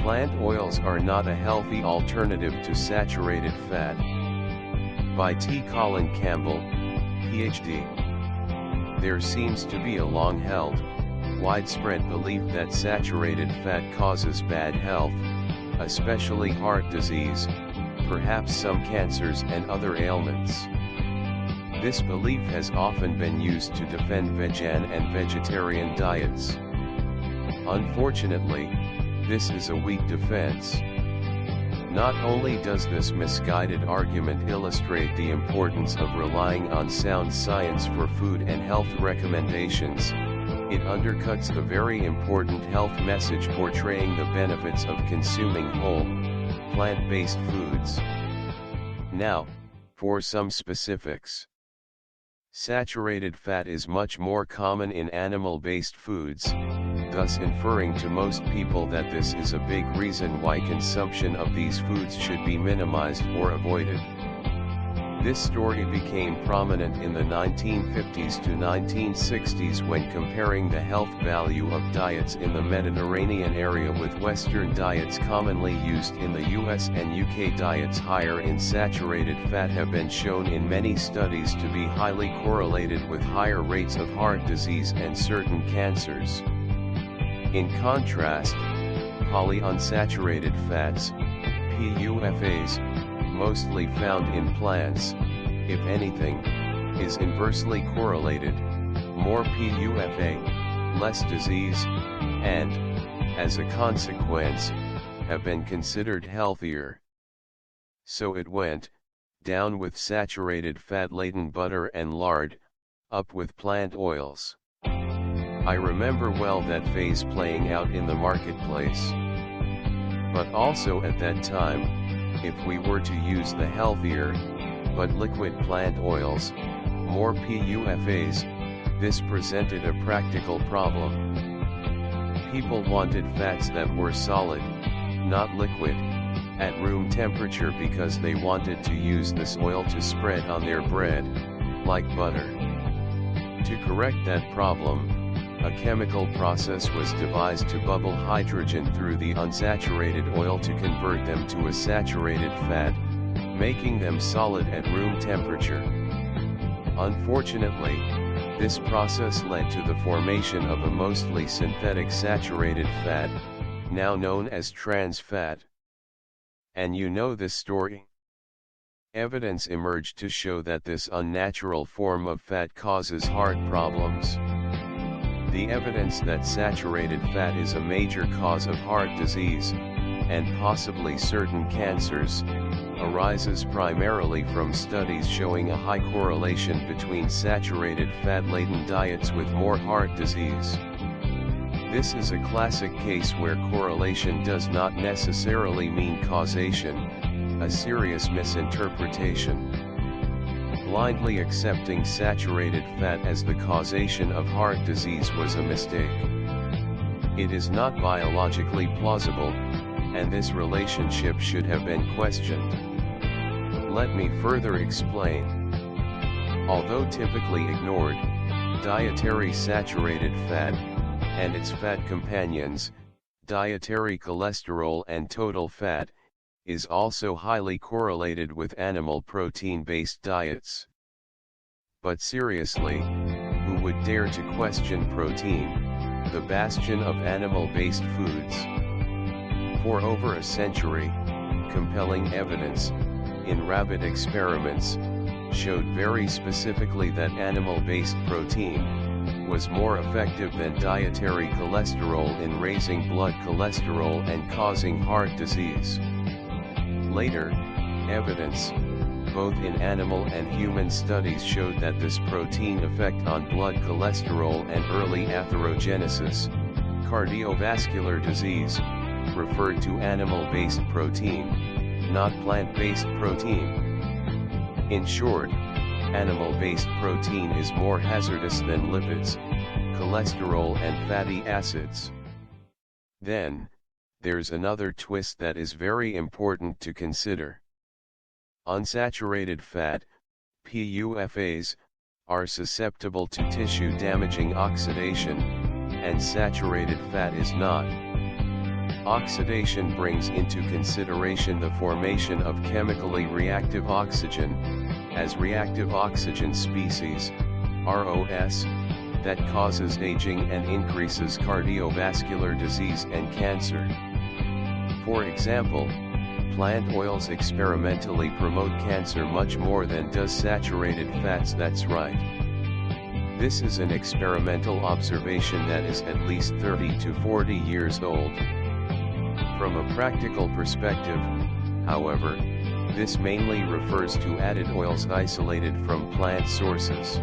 Plant oils are not a healthy alternative to saturated fat. By T. Colin Campbell, Ph.D. There seems to be a long-held, widespread belief that saturated fat causes bad health, especially heart disease, perhaps some cancers and other ailments. This belief has often been used to defend vegan and vegetarian diets. Unfortunately, this is a weak defense. Not only does this misguided argument illustrate the importance of relying on sound science for food and health recommendations, it undercuts the very important health message portraying the benefits of consuming whole, plant-based foods. Now, for some specifics. Saturated fat is much more common in animal-based foods, thus inferring to most people that this is a big reason why consumption of these foods should be minimized or avoided. This story became prominent in the 1950s to 1960s when comparing the health value of diets in the Mediterranean area with Western diets commonly used in the US and UK. Diets higher in saturated fat have been shown in many studies to be highly correlated with higher rates of heart disease and certain cancers. In contrast, polyunsaturated fats, PUFAs, mostly found in plants, if anything, is inversely correlated, more PUFA, less disease, and, as a consequence, have been considered healthier. So it went, down with saturated fat-laden butter and lard, up with plant oils. I remember well that phase playing out in the marketplace. But also at that time, if we were to use the healthier, but liquid plant oils, more PUFAs, this presented a practical problem. People wanted fats that were solid, not liquid, at room temperature because they wanted to use this oil to spread on their bread, like butter. To correct that problem, a chemical process was devised to bubble hydrogen through the unsaturated oil to convert them to a saturated fat, making them solid at room temperature. Unfortunately, this process led to the formation of a mostly synthetic saturated fat, now known as trans fat. And you know this story. Evidence emerged to show that this unnatural form of fat causes heart problems. The evidence that saturated fat is a major cause of heart disease, and possibly certain cancers, arises primarily from studies showing a high correlation between saturated fat-laden diets with more heart disease. This is a classic case where correlation does not necessarily mean causation, a serious misinterpretation. Blindly accepting saturated fat as the causation of heart disease was a mistake. It is not biologically plausible, and this relationship should have been questioned. Let me further explain. Although typically ignored, dietary saturated fat, and its fat companions, dietary cholesterol and total fat, is also highly correlated with animal protein-based diets. But seriously, who would dare to question protein, the bastion of animal-based foods? For over a century, compelling evidence, in rabbit experiments, showed very specifically that animal-based protein was more effective than dietary cholesterol in raising blood cholesterol and causing heart disease. Later, evidence, both in animal and human studies showed that this protein effect on blood cholesterol and early atherogenesis, cardiovascular disease, referred to animal-based protein, not plant-based protein. In short, animal-based protein is more hazardous than lipids, cholesterol and fatty acids. Then, there's another twist that is very important to consider. Unsaturated fat, PUFAs, are susceptible to tissue-damaging oxidation, and saturated fat is not. Oxidation brings into consideration the formation of chemically reactive oxygen, as reactive oxygen species, ROS, that causes aging and increases cardiovascular disease and cancer. For example, plant oils experimentally promote cancer much more than does saturated fats. That's right. This is an experimental observation that is at least 30 to 40 years old. From a practical perspective, however, this mainly refers to added oils isolated from plant sources.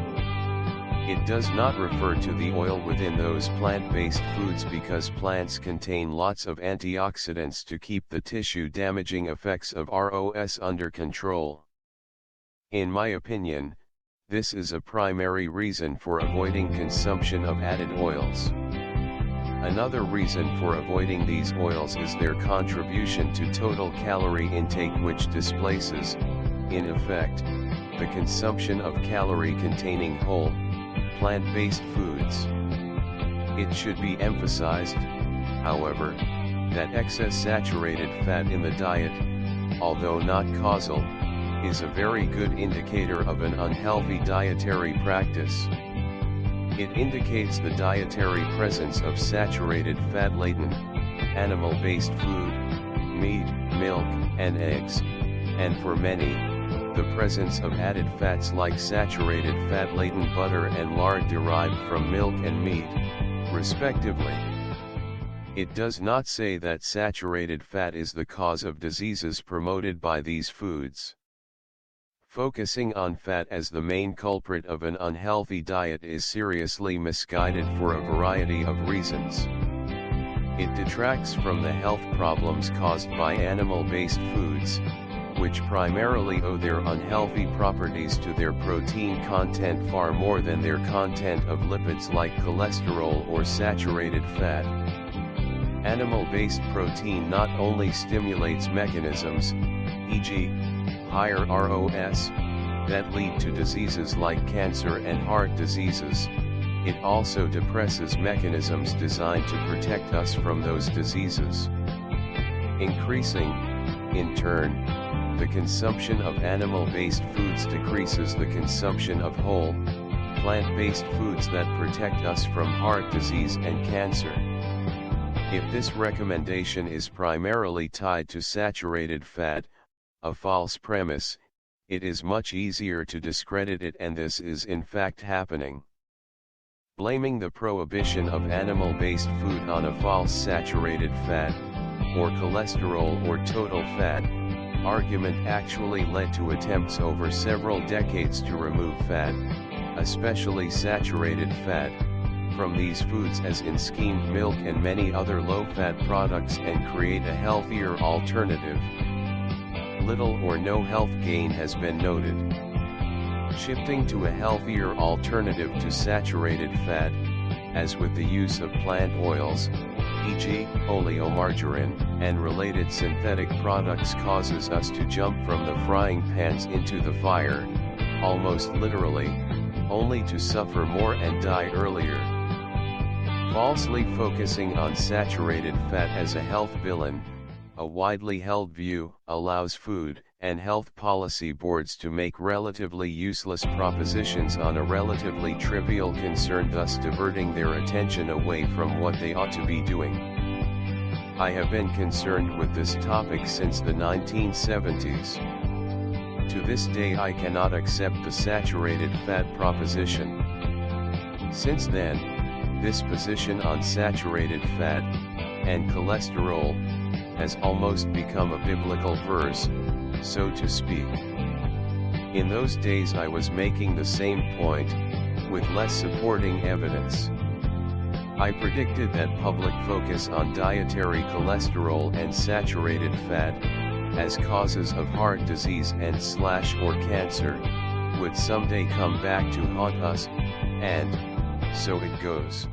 It does not refer to the oil within those plant-based foods because plants contain lots of antioxidants to keep the tissue-damaging effects of ROS under control. In my opinion, this is a primary reason for avoiding consumption of added oils. Another reason for avoiding these oils is their contribution to total calorie intake, which displaces, in effect, the consumption of calorie-containing whole, plant-based foods. It should be emphasized, however, that excess saturated fat in the diet, although not causal, is a very good indicator of an unhealthy dietary practice. It indicates the dietary presence of saturated fat-laden, animal-based food, meat, milk, and eggs, and for many, the presence of added fats like saturated fat-laden butter and lard derived from milk and meat, respectively. It does not say that saturated fat is the cause of diseases promoted by these foods. Focusing on fat as the main culprit of an unhealthy diet is seriously misguided for a variety of reasons. It detracts from the health problems caused by animal-based foods, which primarily owe their unhealthy properties to their protein content far more than their content of lipids like cholesterol or saturated fat. Animal-based protein not only stimulates mechanisms, e.g., higher ROS, that lead to diseases like cancer and heart diseases, it also depresses mechanisms designed to protect us from those diseases. Increasing, in turn, the consumption of animal-based foods decreases the consumption of whole, plant-based foods that protect us from heart disease and cancer. If this recommendation is primarily tied to saturated fat, a false premise, it is much easier to discredit it, and this is in fact happening. Blaming the prohibition of animal-based food on a false saturated fat, or cholesterol or total fat, argument actually led to attempts over several decades to remove fat, especially saturated fat, from these foods as in skimmed milk and many other low-fat products and create a healthier alternative. Little or no health gain has been noted. Shifting to a healthier alternative to saturated fat, as with the use of plant oils, e.g., oleomargarine, and related synthetic products causes us to jump from the frying pans into the fire, almost literally, only to suffer more and die earlier. Falsely focusing on saturated fat as a health villain, a widely held view, allows food and health policy boards to make relatively useless propositions on a relatively trivial concern, thus diverting their attention away from what they ought to be doing. I have been concerned with this topic since the 1970s. To this day I cannot accept the saturated fat proposition. Since then, this position on saturated fat and cholesterol has almost become a biblical verse, so to speak. In those days I was making the same point, with less supporting evidence. I predicted that public focus on dietary cholesterol and saturated fat, as causes of heart disease and/or cancer, would someday come back to haunt us, and so it goes.